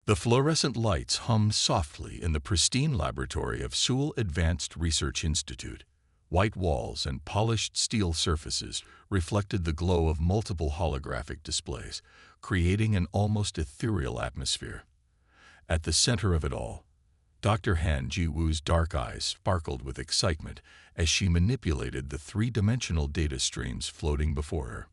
The fluorescent lights hummed softly in the pristine laboratory of Seoul Advanced Research Institute. White walls and polished steel surfaces reflected the glow of multiple holographic displays, creating an almost ethereal atmosphere. At the center of it all, Dr. Han Ji-woo's dark eyes sparkled with excitement as she manipulated the three-dimensional data streams floating before her.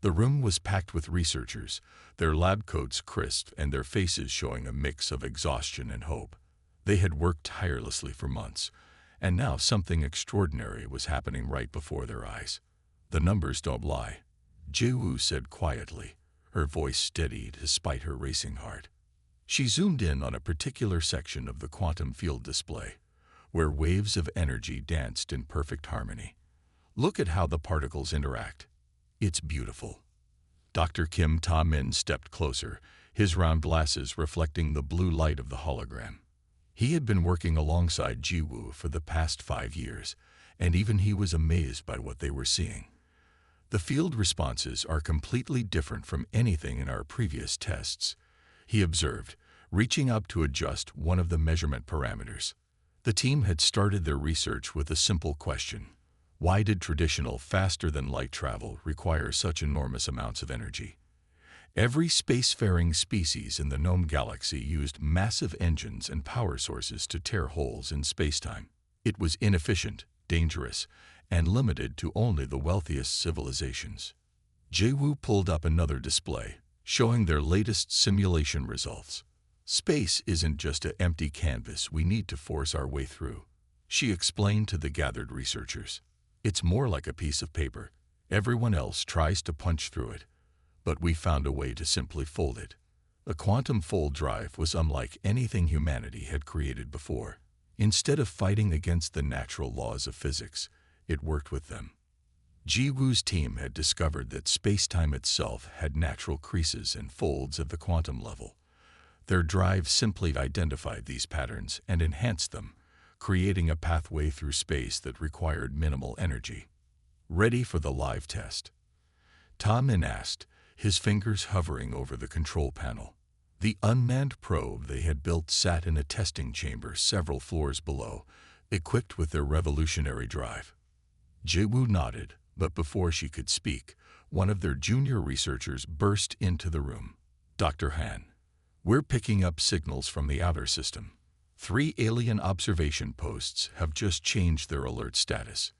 The room was packed with researchers, their lab coats crisp and their faces showing a mix of exhaustion and hope. They had worked tirelessly for months, and now something extraordinary was happening right before their eyes. "The numbers don't lie," Ji-woo said quietly, her voice steady despite her racing heart. She zoomed in on a particular section of the quantum field display, where waves of energy danced in perfect harmony. "Look at how the particles interact. It's beautiful." Dr. Kim Ta-min stepped closer, his round glasses reflecting the blue light of the hologram. He had been working alongside Ji-woo for the past 5 years, and even he was amazed by what they were seeing. "The field responses are completely different from anything in our previous tests," he observed, reaching up to adjust one of the measurement parameters. The team had started their research with a simple question: why did traditional faster-than-light travel require such enormous amounts of energy? Every spacefaring species in the known galaxy used massive engines and power sources to tear holes in spacetime. It was inefficient, dangerous, and limited to only the wealthiest civilizations. Ji-woo pulled up another display, showing their latest simulation results. "Space isn't just an empty canvas we need to force our way through," she explained to the gathered researchers. "It's more like a piece of paper. Everyone else tries to punch through it, but we found a way to simply fold it." The quantum fold drive was unlike anything humanity had created before. Instead of fighting against the natural laws of physics, it worked with them. Ji-woo's team had discovered that space-time itself had natural creases and folds at the quantum level. Their drive simply identified these patterns and enhanced them, creating a pathway through space that required minimal energy. "Ready for the live test?" Ta-min asked, his fingers hovering over the control panel. The unmanned probe they had built sat in a testing chamber several floors below, equipped with their revolutionary drive. Ji-woo nodded, but before she could speak, one of their junior researchers burst into the room. "Dr. Han, we're picking up signals from the outer system. 3 alien observation posts have just changed their alert status."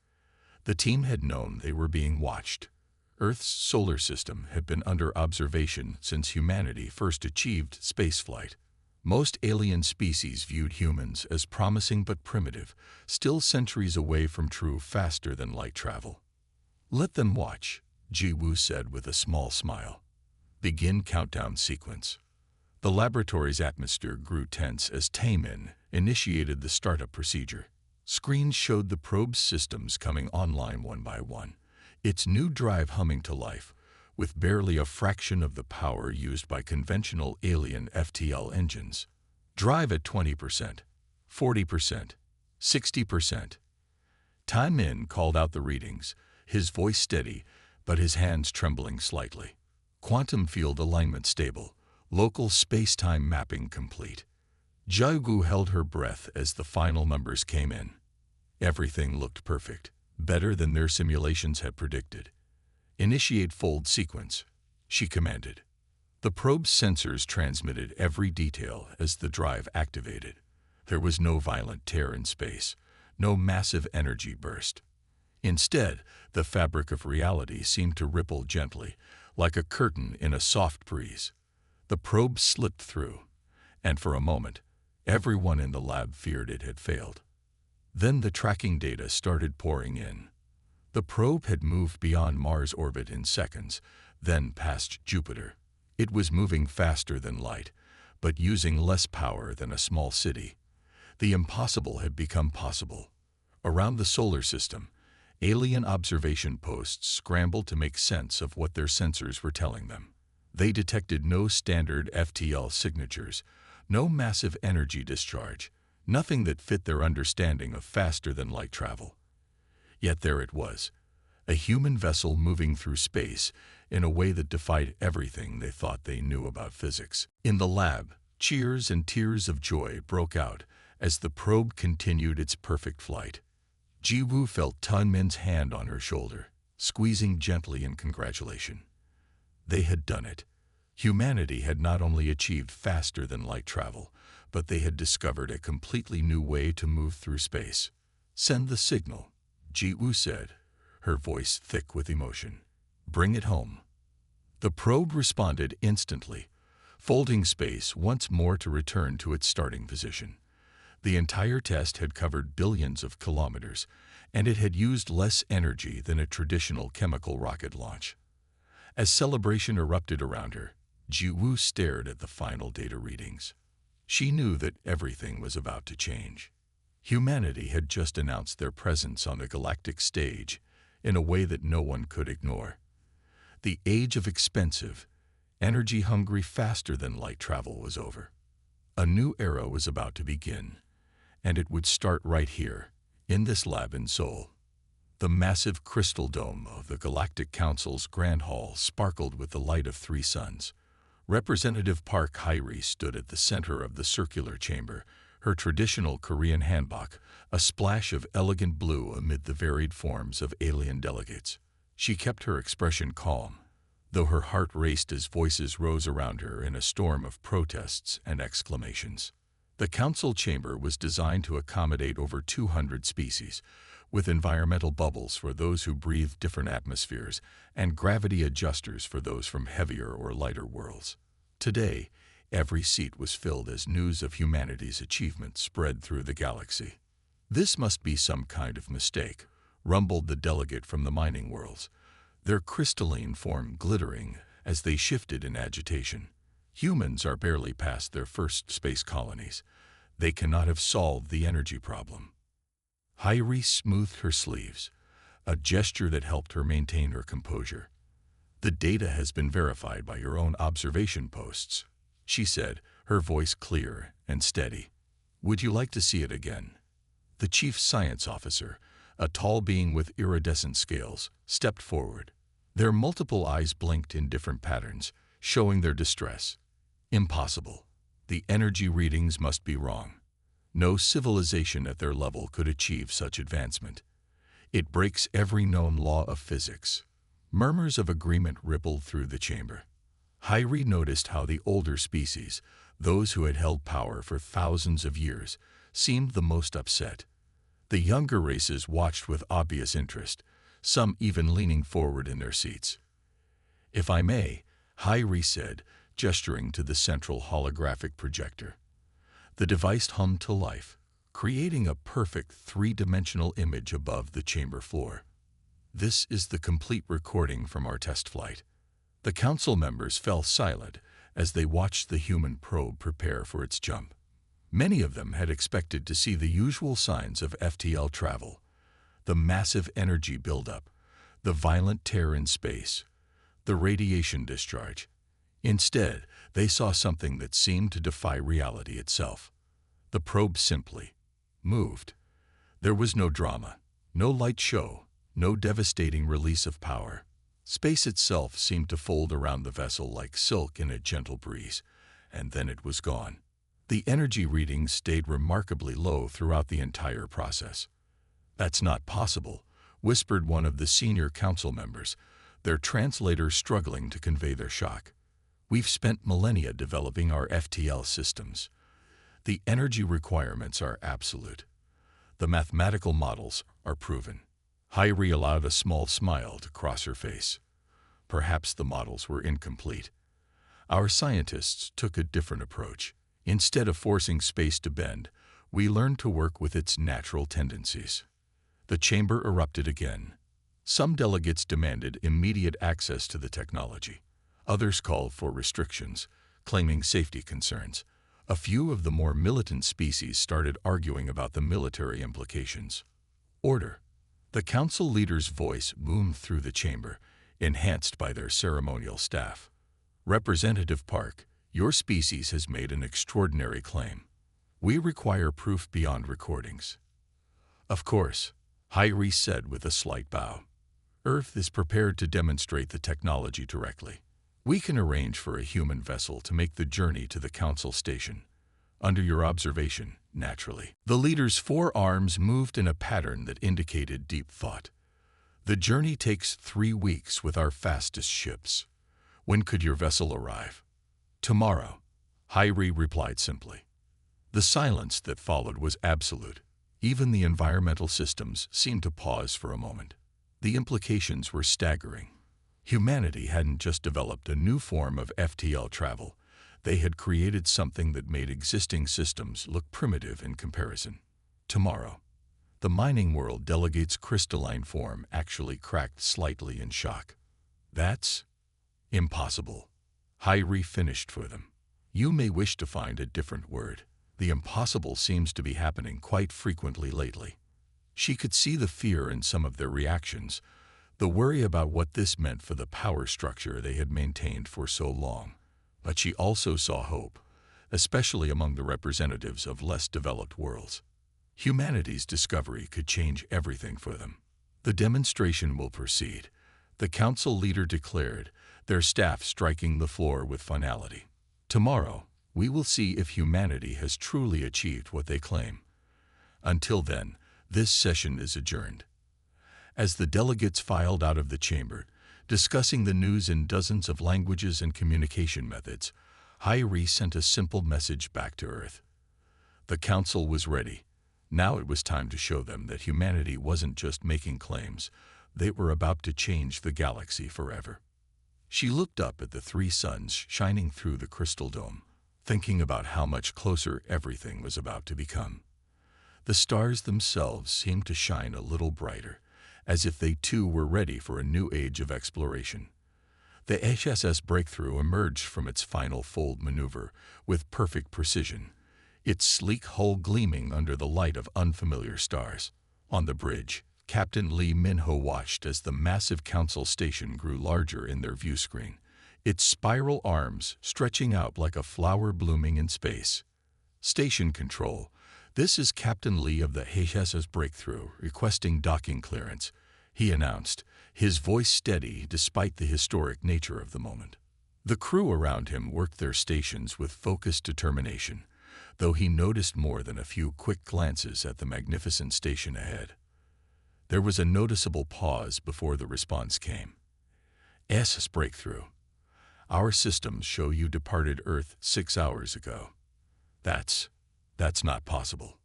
The team had known they were being watched. Earth's solar system had been under observation since humanity first achieved spaceflight. Most alien species viewed humans as promising but primitive, still centuries away from true faster-than-light travel. "Let them watch," Ji-woo said with a small smile. "Begin countdown sequence." The laboratory's atmosphere grew tense as Ta-min initiated the startup procedure. Screens showed the probe's systems coming online one by one, its new drive humming to life, with barely a fraction of the power used by conventional alien FTL engines. "Drive at 20%, 40%, 60%. Ta-min called out the readings, his voice steady, but his hands trembling slightly. "Quantum field alignment stable. Local space-time mapping complete." Ji-woo held her breath as the final numbers came in. Everything looked perfect, better than their simulations had predicted. "Initiate fold sequence," she commanded. The probe's sensors transmitted every detail as the drive activated. There was no violent tear in space, no massive energy burst. Instead, the fabric of reality seemed to ripple gently, like a curtain in a soft breeze. The probe slipped through, and for a moment, everyone in the lab feared it had failed. Then the tracking data started pouring in. The probe had moved beyond Mars' orbit in seconds, then past Jupiter. It was moving faster than light, but using less power than a small city. The impossible had become possible. Around the solar system, alien observation posts scrambled to make sense of what their sensors were telling them. They detected no standard FTL signatures, no massive energy discharge, nothing that fit their understanding of faster-than-light travel. Yet there it was, a human vessel moving through space in a way that defied everything they thought they knew about physics. In the lab, Cheers and tears of joy broke out as the probe continued its perfect flight. Jiwoo felt Tunmin's hand on her shoulder, squeezing gently in congratulation. They had done it. Humanity had not only achieved faster than light travel, but they had discovered a completely new way to move through space. "Send the signal," Jiwoo said, her voice thick with emotion. "Bring it home." The probe responded instantly, folding space once more to return to its starting position. The entire test had covered billions of kilometers, and it had used less energy than a traditional chemical rocket launch. As celebration erupted around her, Jiwoo stared at the final data readings. She knew that everything was about to change. Humanity had just announced their presence on the galactic stage in a way that no one could ignore. The age of expensive, energy-hungry, faster-than-light travel was over. A new era was about to begin, and it would start right here, in this lab in Seoul. The massive crystal dome of the Galactic Council's Grand Hall sparkled with the light of 3 suns. Representative Park Hae-ri stood at the center of the circular chamber, her traditional Korean hanbok, a splash of elegant blue amid the varied forms of alien delegates. She kept her expression calm, though her heart raced as voices rose around her in a storm of protests and exclamations. The council chamber was designed to accommodate over 200 species, with environmental bubbles for those who breathe different atmospheres and gravity adjusters for those from heavier or lighter worlds. Today, every seat was filled as news of humanity's achievement spread through the galaxy. "This must be some kind of mistake," rumbled the delegate from the mining worlds, their crystalline form glittering as they shifted in agitation. "Humans are barely past their first space colonies. They cannot have solved the energy problem." Hae-ri smoothed her sleeves, a gesture that helped her maintain her composure. "The data has been verified by your own observation posts," she said, her voice clear and steady. "Would you like to see it again?" The chief science officer, a tall being with iridescent scales, stepped forward. Their multiple eyes blinked in different patterns, showing their distress. "Impossible. The energy readings must be wrong. No civilization at their level could achieve such advancement. It breaks every known law of physics." Murmurs of agreement rippled through the chamber. Hae-ri noticed how the older species, those who had held power for thousands of years, seemed the most upset. The younger races watched with obvious interest, some even leaning forward in their seats. "If I may," Hae-ri said, gesturing to the central holographic projector. The device hummed to life, creating a perfect 3-dimensional image above the chamber floor. "This is the complete recording from our test flight." The council members fell silent as they watched the human probe prepare for its jump. Many of them had expected to see the usual signs of FTL travel: the massive energy buildup, the violent tear in space, the radiation discharge. Instead, they saw something that seemed to defy reality itself. The probe simply moved. There was no drama, no light show, no devastating release of power. Space itself seemed to fold around the vessel like silk in a gentle breeze, and then it was gone. The energy readings stayed remarkably low throughout the entire process. "That's not possible," whispered one of the senior council members, their translator struggling to convey their shock. "We've spent millennia developing our FTL systems. The energy requirements are absolute. The mathematical models are proven." Hae-ri allowed a small smile to cross her face. "Perhaps the models were incomplete. Our scientists took a different approach. Instead of forcing space to bend, we learned to work with its natural tendencies." The chamber erupted again. Some delegates demanded immediate access to the technology. Others called for restrictions, claiming safety concerns. A few of the more militant species started arguing about the military implications. "Order." The council leader's voice boomed through the chamber, enhanced by their ceremonial staff. "Representative Park, your species has made an extraordinary claim. We require proof beyond recordings." "Of course," Hae-ri said with a slight bow. "Earth is prepared to demonstrate the technology directly. We can arrange for a human vessel to make the journey to the Council station. Under your observation, naturally. The leader's forearms moved in a pattern that indicated deep thought. The journey takes 3 weeks with our fastest ships. When could your vessel arrive? Tomorrow, Hyri replied simply. The silence that followed was absolute. Even the environmental systems seemed to pause for a moment. The implications were staggering. Humanity hadn't just developed a new form of FTL travel. They had created something that made existing systems look primitive in comparison. Tomorrow, the mining world delegate's crystalline form actually cracked slightly in shock. That's impossible. Hyri finished for them. You may wish to find a different word. The impossible seems to be happening quite frequently lately. She could see the fear in some of their reactions, the worry about what this meant for the power structure they had maintained for so long. But she also saw hope, especially among the representatives of less developed worlds. Humanity's discovery could change everything for them. The demonstration will proceed, the council leader declared, their staff striking the floor with finality. Tomorrow, we will see if humanity has truly achieved what they claim. Until then, this session is adjourned. As the delegates filed out of the chamber, discussing the news in dozens of languages and communication methods, Hyri sent a simple message back to Earth. The council was ready. Now it was time to show them that humanity wasn't just making claims, they were about to change the galaxy forever. She looked up at the 3 suns shining through the crystal dome, thinking about how much closer everything was about to become. The stars themselves seemed to shine a little brighter, as if they too were ready for a new age of exploration. The HSS Breakthrough emerged from its final fold maneuver with perfect precision, its sleek hull gleaming under the light of unfamiliar stars. On the bridge, Captain Lee Minho watched as the massive council station grew larger in their view screen, its spiral arms stretching out like a flower blooming in space. Station control. This is Captain Lee of the HSS Breakthrough requesting docking clearance, he announced, his voice steady despite the historic nature of the moment. The crew around him worked their stations with focused determination, though he noticed more than a few quick glances at the magnificent station ahead. There was a noticeable pause before the response came. SS Breakthrough. Our systems show you departed Earth 6 hours ago. That's not possible.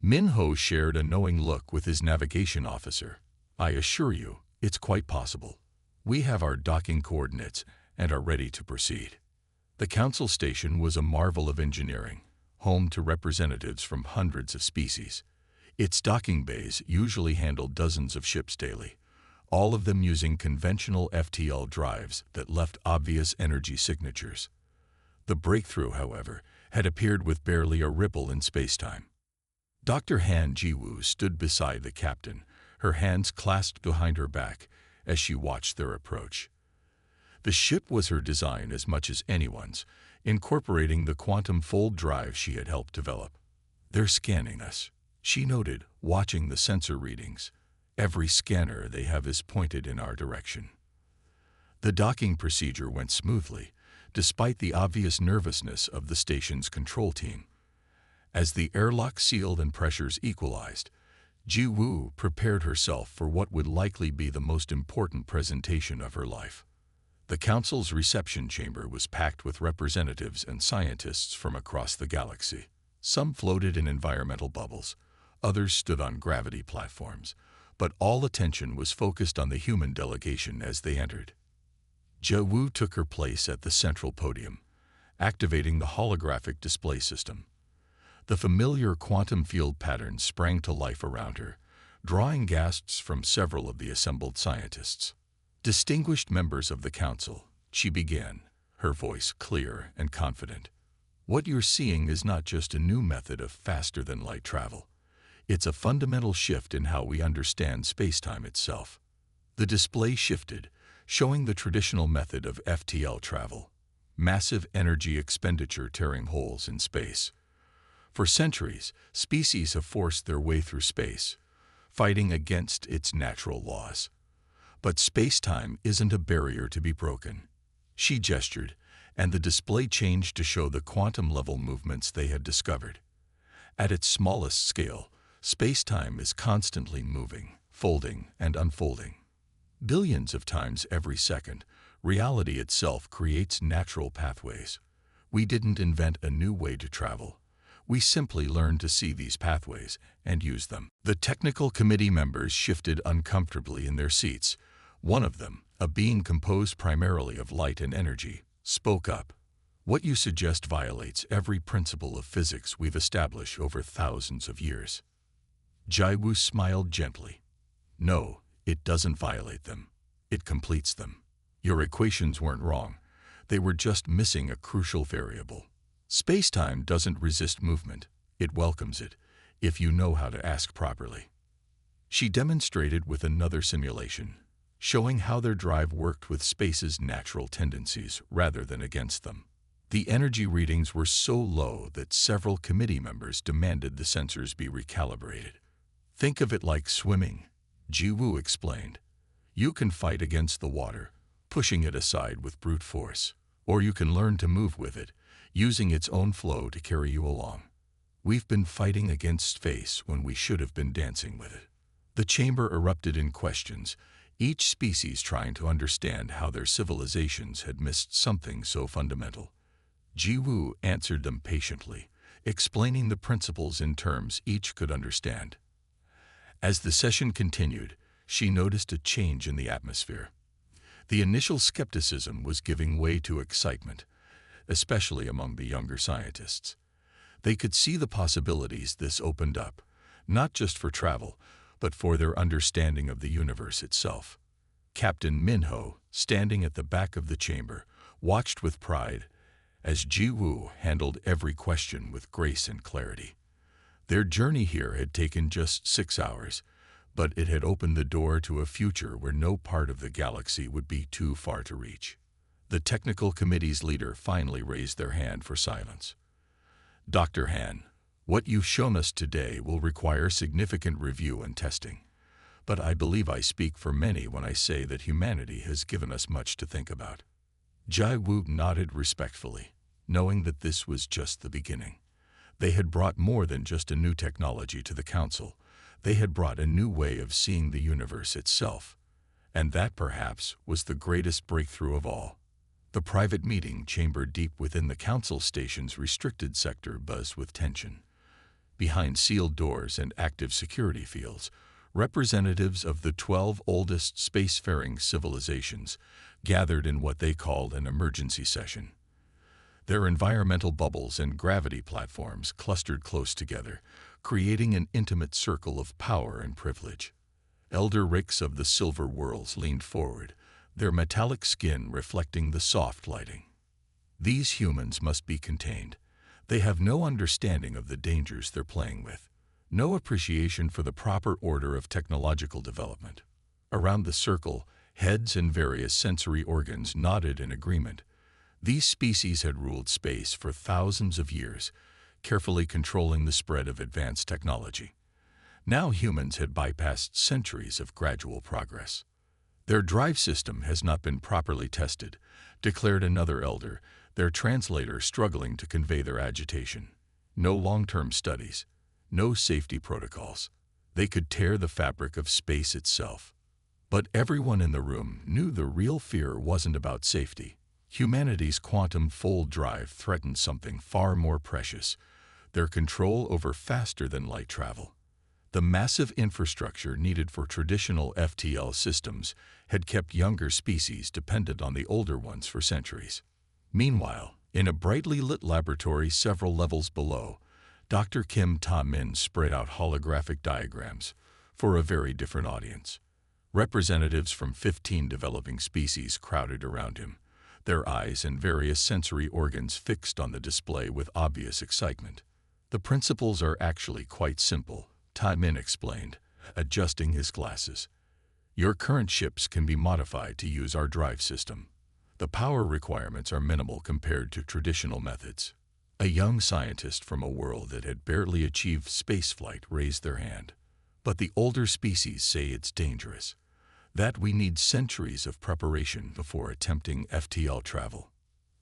Minho shared a knowing look with his navigation officer. I assure you, it's quite possible. We have our docking coordinates and are ready to proceed. The council station was a marvel of engineering, home to representatives from hundreds of species. Its docking bays usually handled dozens of ships daily, all of them using conventional FTL drives that left obvious energy signatures. The Breakthrough, however, had appeared with barely a ripple in spacetime. Dr. Han Jiwoo stood beside the captain, her hands clasped behind her back as she watched their approach. The ship was her design as much as anyone's, incorporating the quantum fold drive she had helped develop. They're scanning us, she noted, watching the sensor readings. Every scanner they have is pointed in our direction. The docking procedure went smoothly, despite the obvious nervousness of the station's control team. As the airlock sealed and pressures equalized, Ji-woo prepared herself for what would likely be the most important presentation of her life. The council's reception chamber was packed with representatives and scientists from across the galaxy. Some floated in environmental bubbles, others stood on gravity platforms, but all attention was focused on the human delegation as they entered. Ji-woo took her place at the central podium, activating the holographic display system. The familiar quantum field patterns sprang to life around her, drawing gasps from several of the assembled scientists. Distinguished members of the council, she began, her voice clear and confident. What you're seeing is not just a new method of faster-than-light travel. It's a fundamental shift in how we understand spacetime itself. The display shifted, showing the traditional method of FTL travel, massive energy expenditure tearing holes in space. For centuries, species have forced their way through space, fighting against its natural laws. But spacetime isn't a barrier to be broken. She gestured, and the display changed to show the quantum-level movements they had discovered. At its smallest scale, space-time is constantly moving, folding, and unfolding. Billions of times every second, reality itself creates natural pathways. We didn't invent a new way to travel. We simply learned to see these pathways and use them. The technical committee members shifted uncomfortably in their seats. One of them, a being composed primarily of light and energy, spoke up. What you suggest violates every principle of physics we've established over thousands of years. Jiwoo smiled gently. No, it doesn't violate them. It completes them. Your equations weren't wrong. They were just missing a crucial variable. Space-time doesn't resist movement. It welcomes it, if you know how to ask properly. She demonstrated with another simulation, showing how their drive worked with space's natural tendencies rather than against them. The energy readings were so low that several committee members demanded the sensors be recalibrated. Think of it like swimming, Jiwoo explained. You can fight against the water, pushing it aside with brute force, or you can learn to move with it, using its own flow to carry you along. We've been fighting against space when we should have been dancing with it. The chamber erupted in questions, each species trying to understand how their civilizations had missed something so fundamental. Jiwoo answered them patiently, explaining the principles in terms each could understand. As the session continued, she noticed a change in the atmosphere. The initial skepticism was giving way to excitement, especially among the younger scientists. They could see the possibilities this opened up, not just for travel, but for their understanding of the universe itself. Captain Minho, standing at the back of the chamber, watched with pride as Jiwoo handled every question with grace and clarity. Their journey here had taken just 6 hours, but it had opened the door to a future where no part of the galaxy would be too far to reach. The technical committee's leader finally raised their hand for silence. Dr. Han, what you've shown us today will require significant review and testing, but I believe I speak for many when I say that humanity has given us much to think about. Jiwoo nodded respectfully, knowing that this was just the beginning. They had brought more than just a new technology to the Council. They had brought a new way of seeing the universe itself. And that, perhaps, was the greatest breakthrough of all. The private meeting chamber deep within the Council station's restricted sector buzzed with tension. Behind sealed doors and active security fields, representatives of the 12 oldest spacefaring civilizations gathered in what they called an emergency session. Their environmental bubbles and gravity platforms clustered close together, creating an intimate circle of power and privilege. Elder Ricks of the Silver Worlds leaned forward, their metallic skin reflecting the soft lighting. These humans must be contained. They have no understanding of the dangers they're playing with, no appreciation for the proper order of technological development. Around the circle, heads and various sensory organs nodded in agreement. These species had ruled space for thousands of years, carefully controlling the spread of advanced technology. Now humans had bypassed centuries of gradual progress. Their drive system has not been properly tested, declared another elder, their translator struggling to convey their agitation. No long-term studies, no safety protocols. They could tear the fabric of space itself. But everyone in the room knew the real fear wasn't about safety. Humanity's quantum fold drive threatened something far more precious, their control over faster-than-light travel. The massive infrastructure needed for traditional FTL systems had kept younger species dependent on the older ones for centuries. Meanwhile, in a brightly lit laboratory several levels below, Dr. Kim Ta-min spread out holographic diagrams for a very different audience. Representatives from 15 developing species crowded around him, their eyes and various sensory organs fixed on the display with obvious excitement. The principles are actually quite simple, Ta-min explained, adjusting his glasses. Your current ships can be modified to use our drive system. The power requirements are minimal compared to traditional methods. A young scientist from a world that had barely achieved spaceflight raised their hand. But the older species say it's dangerous. That we need centuries of preparation before attempting FTL travel.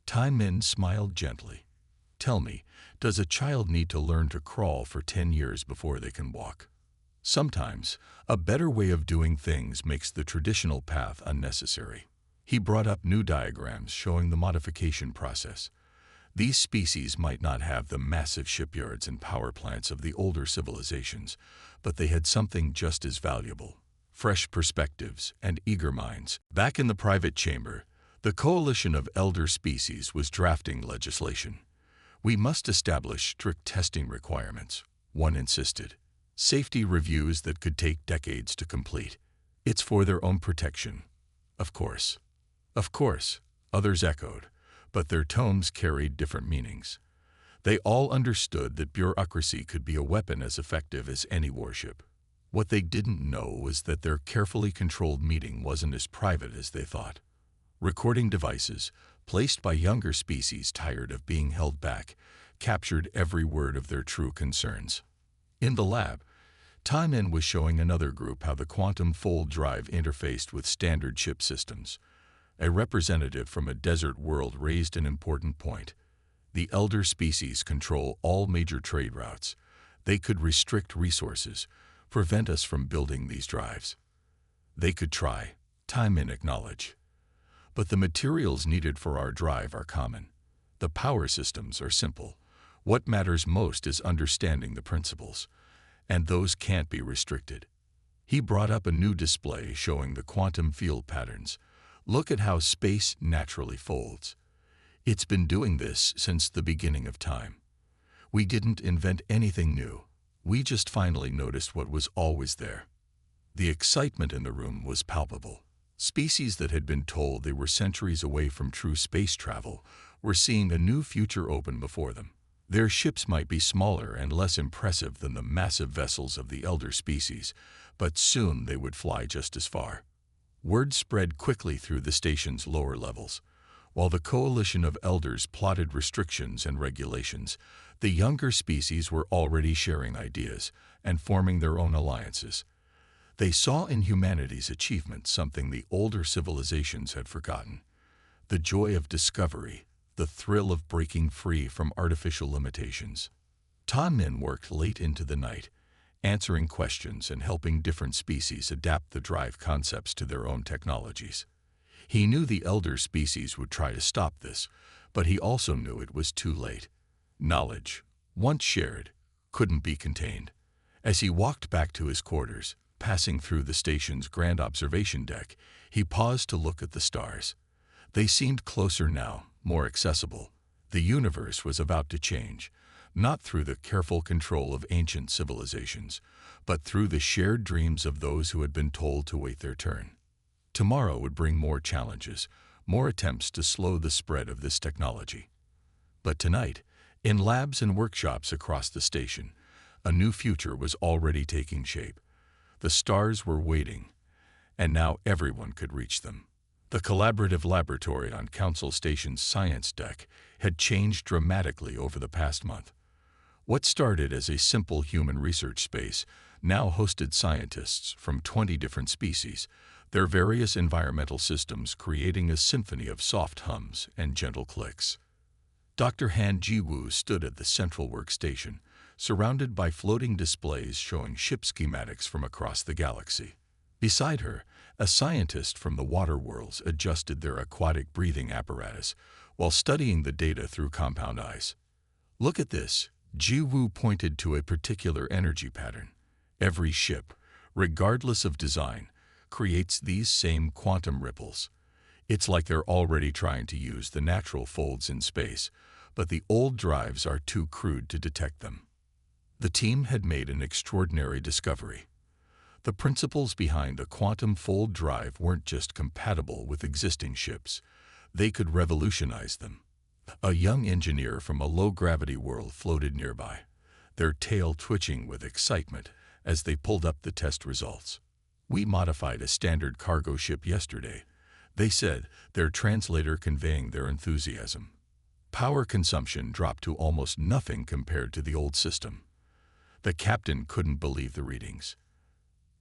Tai Min smiled gently. Tell me, does a child need to learn to crawl for 10 years before they can walk? Sometimes, a better way of doing things makes the traditional path unnecessary. He brought up new diagrams showing the modification process. These species might not have the massive shipyards and power plants of the older civilizations, but they had something just as valuable: fresh perspectives and eager minds. Back in the private chamber, the coalition of elder species was drafting legislation. We must establish strict testing requirements, one insisted. Safety reviews that could take decades to complete. It's for their own protection. Of course. Of course, others echoed, but their tones carried different meanings. They all understood that bureaucracy could be a weapon as effective as any warship. What they didn't know was that their carefully controlled meeting wasn't as private as they thought. Recording devices, placed by younger species tired of being held back, captured every word of their true concerns. In the lab, Tai Min was showing another group how the quantum fold drive interfaced with standard ship systems. A representative from a desert world raised an important point. The elder species control all major trade routes. They could restrict resources, prevent us from building these drives. They could try, Tai Min acknowledged. But the materials needed for our drive are common. The power systems are simple. What matters most is understanding the principles, and those can't be restricted. He brought up a new display showing the quantum field patterns. Look at how space naturally folds. It's been doing this since the beginning of time. We didn't invent anything new. We just finally noticed what was always there. The excitement in the room was palpable. Species that had been told they were centuries away from true space travel were seeing a new future open before them. Their ships might be smaller and less impressive than the massive vessels of the elder species, but soon they would fly just as far. Word spread quickly through the station's lower levels. While the coalition of elders plotted restrictions and regulations, the younger species were already sharing ideas and forming their own alliances. They saw in humanity's achievement something the older civilizations had forgotten: the joy of discovery, the thrill of breaking free from artificial limitations. Tai Min worked late into the night, answering questions and helping different species adapt the drive concepts to their own technologies. He knew the elder species would try to stop this, but he also knew it was too late. Knowledge, once shared, couldn't be contained. As he walked back to his quarters, passing through the station's grand observation deck, he paused to look at the stars. They seemed closer now, more accessible. The universe was about to change, not through the careful control of ancient civilizations, but through the shared dreams of those who had been told to wait their turn. Tomorrow would bring more challenges, more attempts to slow the spread of this technology. But tonight, in labs and workshops across the station, a new future was already taking shape. The stars were waiting, and now everyone could reach them. The collaborative laboratory on Council Station's science deck had changed dramatically over the past month. What started as a simple human research space now hosted scientists from 20 different species, their various environmental systems creating a symphony of soft hums and gentle clicks. Dr. Han Jiwoo stood at the central workstation, surrounded by floating displays showing ship schematics from across the galaxy. Beside her, a scientist from the water worlds adjusted their aquatic breathing apparatus while studying the data through compound eyes. Look at this. Jiwoo pointed to a particular energy pattern. Every ship, regardless of design, creates these same quantum ripples. It's like they're already trying to use the natural folds in space, but the old drives are too crude to detect them. The team had made an extraordinary discovery. The principles behind the quantum fold drive weren't just compatible with existing ships, they could revolutionize them. A young engineer from a low-gravity world floated nearby, their tail twitching with excitement as they pulled up the test results. "We modified a standard cargo ship yesterday," they said, their translator conveying their enthusiasm. Power consumption dropped to almost nothing compared to the old system. The captain couldn't believe the readings.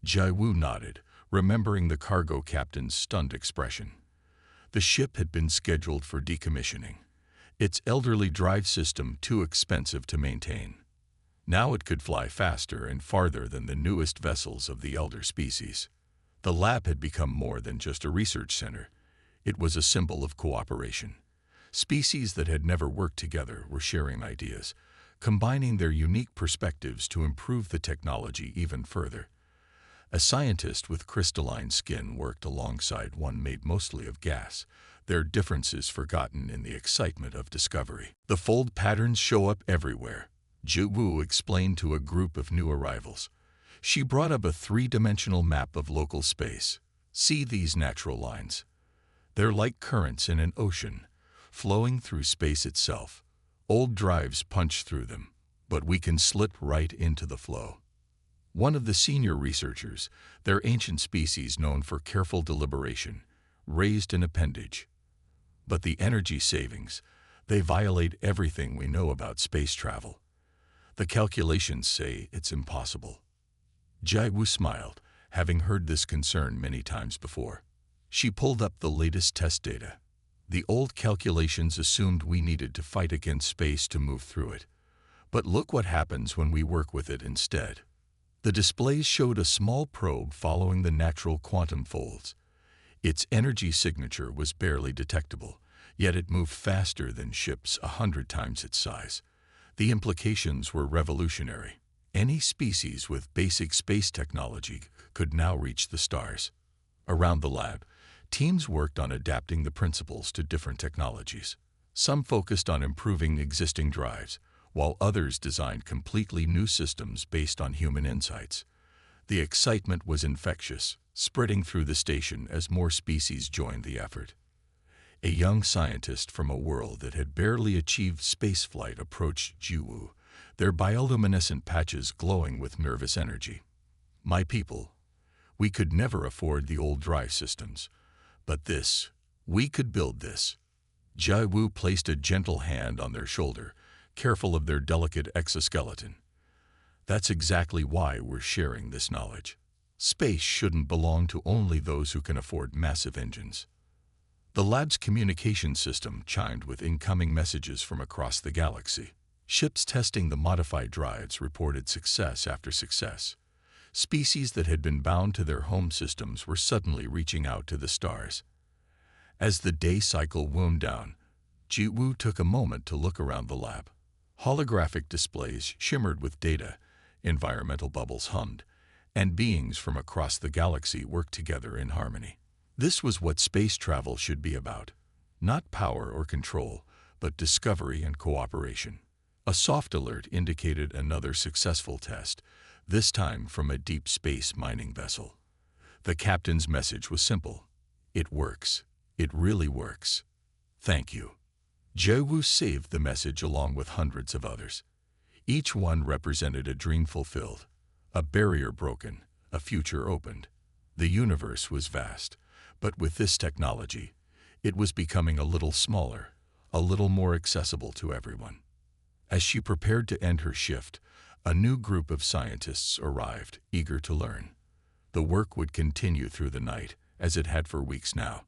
Jiwoo nodded, remembering the cargo captain's stunned expression. The ship had been scheduled for decommissioning, its elderly drive system too expensive to maintain. Now it could fly faster and farther than the newest vessels of the elder species. The lab had become more than just a research center. It was a symbol of cooperation. Species that had never worked together were sharing ideas, combining their unique perspectives to improve the technology even further. A scientist with crystalline skin worked alongside one made mostly of gas, their differences forgotten in the excitement of discovery. The fold patterns show up everywhere, Zhu Wu explained to a group of new arrivals. She brought up a three-dimensional map of local space. See these natural lines. They're like currents in an ocean, flowing through space itself. Old drives punch through them, but we can slip right into the flow. One of the senior researchers, their ancient species known for careful deliberation, raised an appendage. But the energy savings, they violate everything we know about space travel. The calculations say it's impossible. Jai Wu smiled, having heard this concern many times before. She pulled up the latest test data. The old calculations assumed we needed to fight against space to move through it. But look what happens when we work with it instead. The displays showed a small probe following the natural quantum folds. Its energy signature was barely detectable, yet it moved faster than ships 100 times its size. The implications were revolutionary. Any species with basic space technology could now reach the stars. Around the lab, teams worked on adapting the principles to different technologies. Some focused on improving existing drives, while others designed completely new systems based on human insights. The excitement was infectious, spreading through the station as more species joined the effort. A young scientist from a world that had barely achieved spaceflight approached Zhu Wu, their bioluminescent patches glowing with nervous energy. "My people, we could never afford the old drive systems, but we could build this." Jai Wu placed a gentle hand on their shoulder, careful of their delicate exoskeleton. "That's exactly why we're sharing this knowledge. Space shouldn't belong to only those who can afford massive engines." The lab's communication system chimed with incoming messages from across the galaxy. Ships testing the modified drives reported success after success. Species that had been bound to their home systems were suddenly reaching out to the stars. As the day cycle wound down, Zhu Wu took a moment to look around the lab. Holographic displays shimmered with data, environmental bubbles hummed, and beings from across the galaxy worked together in harmony. This was what space travel should be about. Not power or control, but discovery and cooperation. A soft alert indicated another successful test, this time from a deep space mining vessel. The captain's message was simple. "It works. It really works. Thank you." Zhou Wu saved the message along with hundreds of others. Each one represented a dream fulfilled, a barrier broken, a future opened. The universe was vast, but with this technology, it was becoming a little smaller, a little more accessible to everyone. As she prepared to end her shift, a new group of scientists arrived, eager to learn. The work would continue through the night, as it had for weeks now.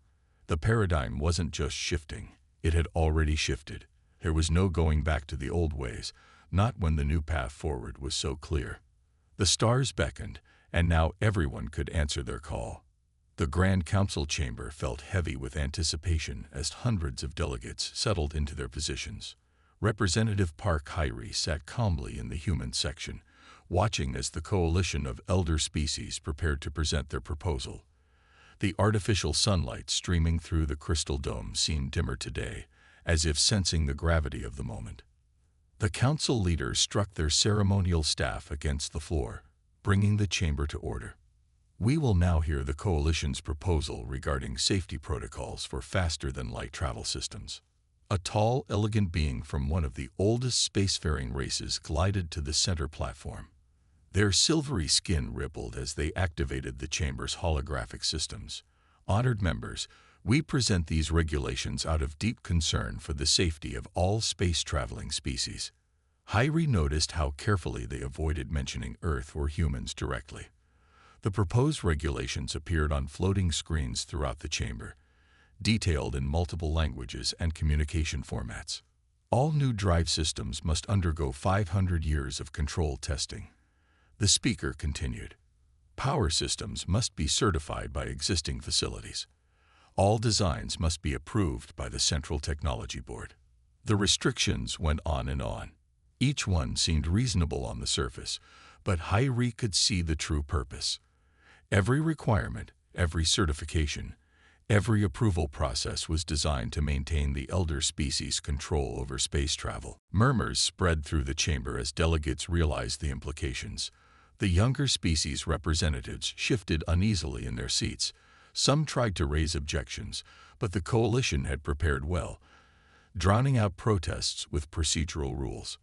The paradigm wasn't just shifting. It had already shifted. There was no going back to the old ways, not when the new path forward was so clear. The stars beckoned, and now everyone could answer their call. The Grand Council chamber felt heavy with anticipation as hundreds of delegates settled into their positions. Representative Park Hyrie sat calmly in the human section, watching as the coalition of elder species prepared to present their proposal. The artificial sunlight streaming through the crystal dome seemed dimmer today, as if sensing the gravity of the moment. The council leaders struck their ceremonial staff against the floor, bringing the chamber to order. "We will now hear the coalition's proposal regarding safety protocols for faster-than-light travel systems." A tall, elegant being from one of the oldest spacefaring races glided to the center platform. Their silvery skin rippled as they activated the chamber's holographic systems. "Honored members, we present these regulations out of deep concern for the safety of all space-traveling species." Hyrie noticed how carefully they avoided mentioning Earth or humans directly. The proposed regulations appeared on floating screens throughout the chamber, detailed in multiple languages and communication formats. All new drive systems must undergo 500 years of control testing. The speaker continued. Power systems must be certified by existing facilities. All designs must be approved by the Central Technology Board. The restrictions went on and on. Each one seemed reasonable on the surface, but Hyrie could see the true purpose. Every requirement, every certification, every approval process was designed to maintain the elder species' control over space travel. Murmurs spread through the chamber as delegates realized the implications. The younger species representatives shifted uneasily in their seats. Some tried to raise objections, but the coalition had prepared well, drowning out protests with procedural rules.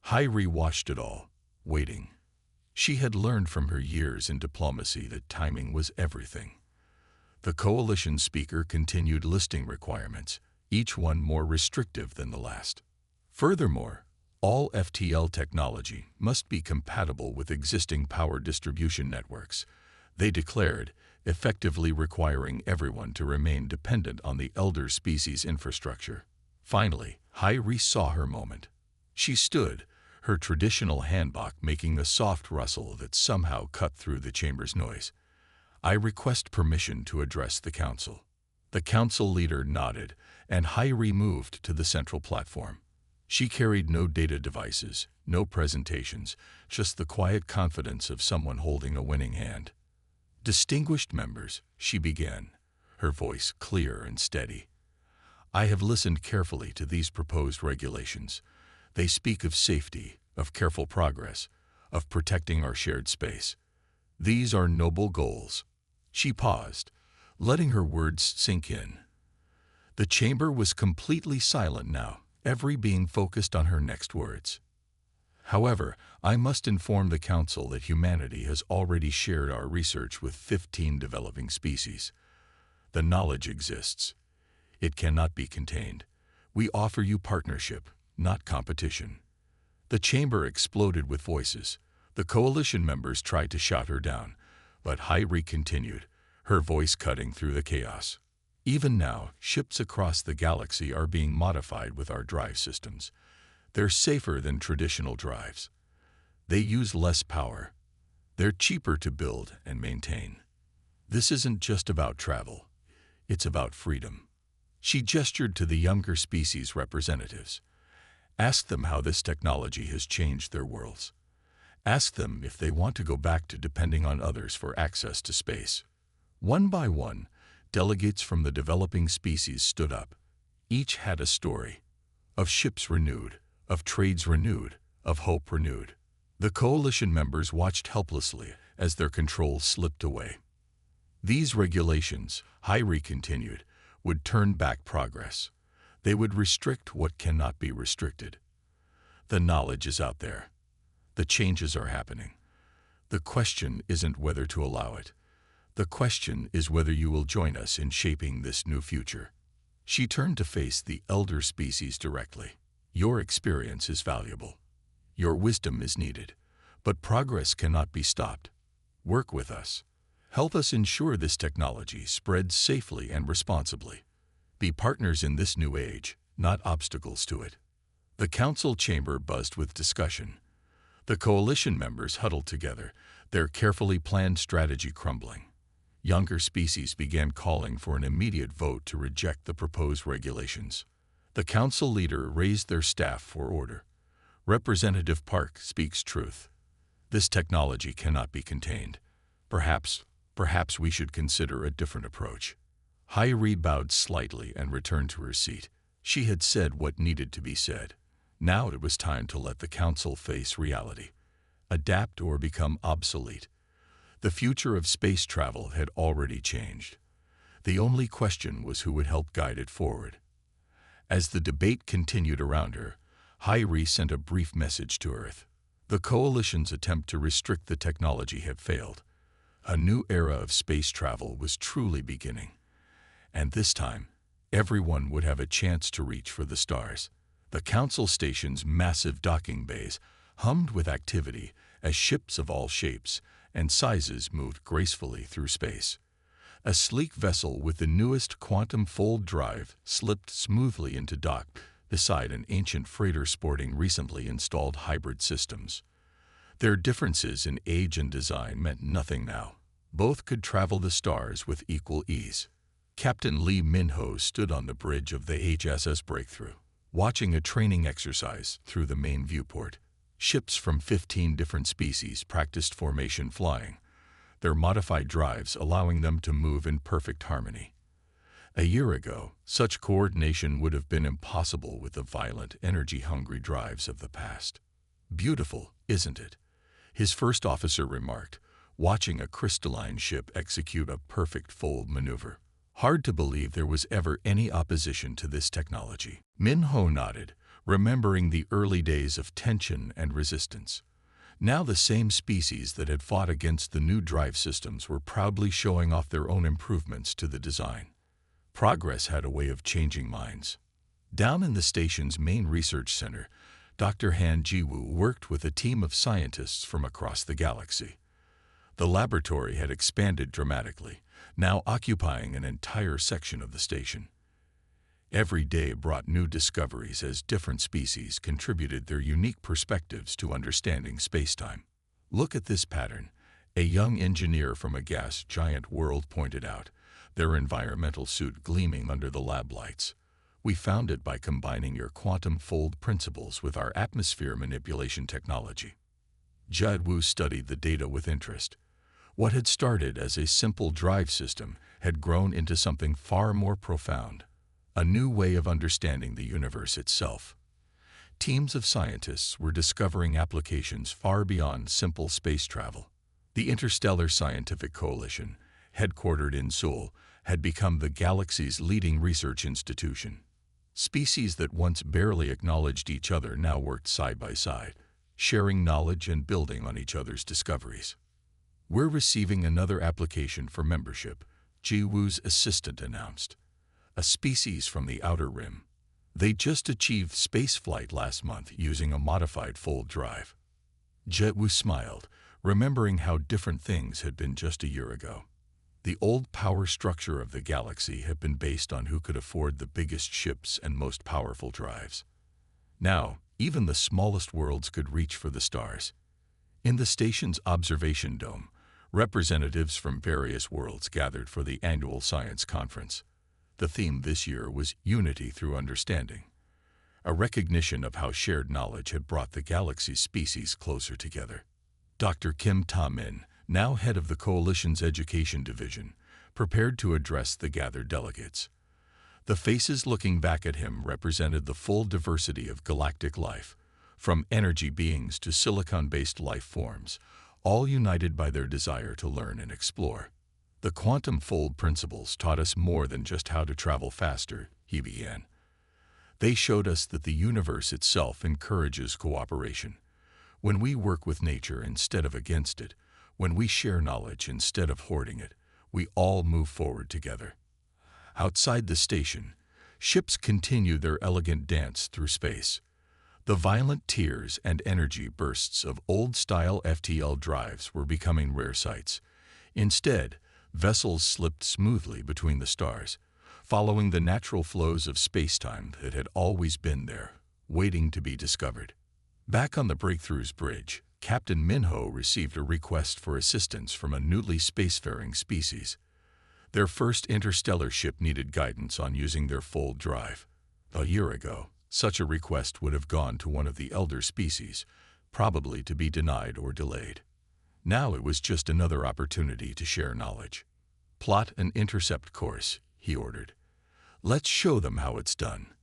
Hyrie watched it all, waiting. She had learned from her years in diplomacy that timing was everything. The coalition speaker continued listing requirements, each one more restrictive than the last. Furthermore, all FTL technology must be compatible with existing power distribution networks, they declared, effectively requiring everyone to remain dependent on the elder species infrastructure. Finally, Hyrie saw her moment. She stood, her traditional handbok making a soft rustle that somehow cut through the chamber's noise. I request permission to address the council. The council leader nodded, and Hyrie moved to the central platform. She carried no data devices, no presentations, just the quiet confidence of someone holding a winning hand. Distinguished members, she began, her voice clear and steady. I have listened carefully to these proposed regulations. They speak of safety, of careful progress, of protecting our shared space. These are noble goals. She paused, letting her words sink in. The chamber was completely silent now, every being focused on her next words. However, I must inform the Council that humanity has already shared our research with 15 developing species. The knowledge exists. It cannot be contained. We offer you partnership, not competition. The chamber exploded with voices. The coalition members tried to shout her down, but Hyrie continued, her voice cutting through the chaos. Even now, ships across the galaxy are being modified with our drive systems. They're safer than traditional drives. They use less power. They're cheaper to build and maintain. This isn't just about travel. It's about freedom. She gestured to the younger species representatives. Ask them how this technology has changed their worlds. Ask them if they want to go back to depending on others for access to space. One by one, delegates from the developing species stood up. Each had a story. Of ships renewed, of trades renewed, of hope renewed. The coalition members watched helplessly as their control slipped away. These regulations, Hyrie continued, would turn back progress. They would restrict what cannot be restricted. The knowledge is out there. The changes are happening. The question isn't whether to allow it. The question is whether you will join us in shaping this new future. She turned to face the elder species directly. Your experience is valuable. Your wisdom is needed. But progress cannot be stopped. Work with us. Help us ensure this technology spreads safely and responsibly. Be partners in this new age, not obstacles to it. The council chamber buzzed with discussion. The coalition members huddled together, their carefully planned strategy crumbling. Younger species began calling for an immediate vote to reject the proposed regulations. The council leader raised their staff for order. Representative Park speaks truth. This technology cannot be contained. Perhaps we should consider a different approach. Hyrie bowed slightly and returned to her seat. She had said what needed to be said. Now it was time to let the council face reality. Adapt or become obsolete. The future of space travel had already changed. The only question was who would help guide it forward. As the debate continued around her, Hyrie sent a brief message to Earth. The Coalition's attempt to restrict the technology had failed. A new era of space travel was truly beginning. And this time, everyone would have a chance to reach for the stars. The Council Station's massive docking bays hummed with activity as ships of all shapes, and sizes moved gracefully through space. A sleek vessel with the newest quantum fold drive slipped smoothly into dock beside an ancient freighter sporting recently installed hybrid systems. Their differences in age and design meant nothing now. Both could travel the stars with equal ease. Captain Lee Min-ho stood on the bridge of the HSS Breakthrough, watching a training exercise through the main viewport. Ships from 15 different species practiced formation flying, their modified drives allowing them to move in perfect harmony. A year ago, such coordination would have been impossible with the violent, energy-hungry drives of the past. "Beautiful, isn't it?" his first officer remarked, watching a crystalline ship execute a perfect fold maneuver. Hard to believe there was ever any opposition to this technology. Min-ho nodded, remembering the early days of tension and resistance. Now the same species that had fought against the new drive systems were proudly showing off their own improvements to the design. Progress had a way of changing minds. Down in the station's main research center, Dr. Han Ji-woo worked with a team of scientists from across the galaxy. The laboratory had expanded dramatically, now occupying an entire section of the station. Every day brought new discoveries as different species contributed their unique perspectives to understanding spacetime. "Look at this pattern," a young engineer from a gas giant world pointed out, their environmental suit gleaming under the lab lights. "We found it by combining your quantum fold principles with our atmosphere manipulation technology." Jadwoo studied the data with interest. What had started as a simple drive system had grown into something far more profound, a new way of understanding the universe itself. Teams of scientists were discovering applications far beyond simple space travel. The Interstellar Scientific Coalition, headquartered in Seoul, had become the galaxy's leading research institution. Species that once barely acknowledged each other now worked side by side, sharing knowledge and building on each other's discoveries. "We're receiving another application for membership," Ji-woo's assistant announced. "A species from the Outer Rim. They just achieved spaceflight last month using a modified fold drive." Jadwoo smiled, remembering how different things had been just a year ago. The old power structure of the galaxy had been based on who could afford the biggest ships and most powerful drives. Now, even the smallest worlds could reach for the stars. In the station's observation dome, representatives from various worlds gathered for the annual science conference. The theme this year was Unity Through Understanding, a recognition of how shared knowledge had brought the galaxy's species closer together. Dr. Kim Ta-min, now head of the Coalition's Education Division, prepared to address the gathered delegates. The faces looking back at him represented the full diversity of galactic life, from energy beings to silicon-based life forms, all united by their desire to learn and explore. "The quantum fold principles taught us more than just how to travel faster," he began. "They showed us that the universe itself encourages cooperation. When we work with nature instead of against it, when we share knowledge instead of hoarding it, we all move forward together." Outside the station, ships continued their elegant dance through space. The violent tears and energy bursts of old-style FTL drives were becoming rare sights. Instead, vessels slipped smoothly between the stars, following the natural flows of spacetime that had always been there, waiting to be discovered. Back on the Breakthrough's bridge, Captain Min-ho received a request for assistance from a newly spacefaring species. Their first interstellar ship needed guidance on using their fold drive. A year ago, such a request would have gone to one of the elder species, probably to be denied or delayed. Now it was just another opportunity to share knowledge. "Plot an intercept course," he ordered. "Let's show them how it's done."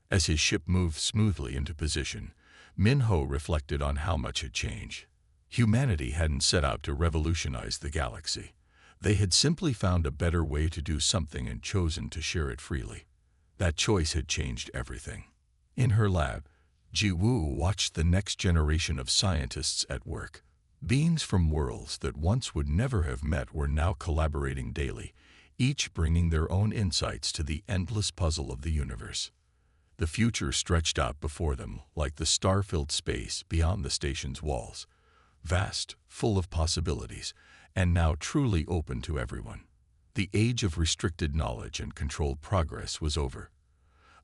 As his ship moved smoothly into position, Min-ho reflected on how much had changed. Humanity hadn't set out to revolutionize the galaxy. They had simply found a better way to do something and chosen to share it freely. That choice had changed everything. In her lab, Ji-woo watched the next generation of scientists at work. Beings from worlds that once would never have met were now collaborating daily, each bringing their own insights to the endless puzzle of the universe. The future stretched out before them like the star-filled space beyond the station's walls, vast, full of possibilities, and now truly open to everyone. The age of restricted knowledge and controlled progress was over.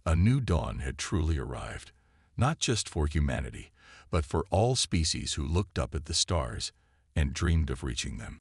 A new dawn had truly arrived, not just for humanity, but for all species who looked up at the stars and dreamed of reaching them.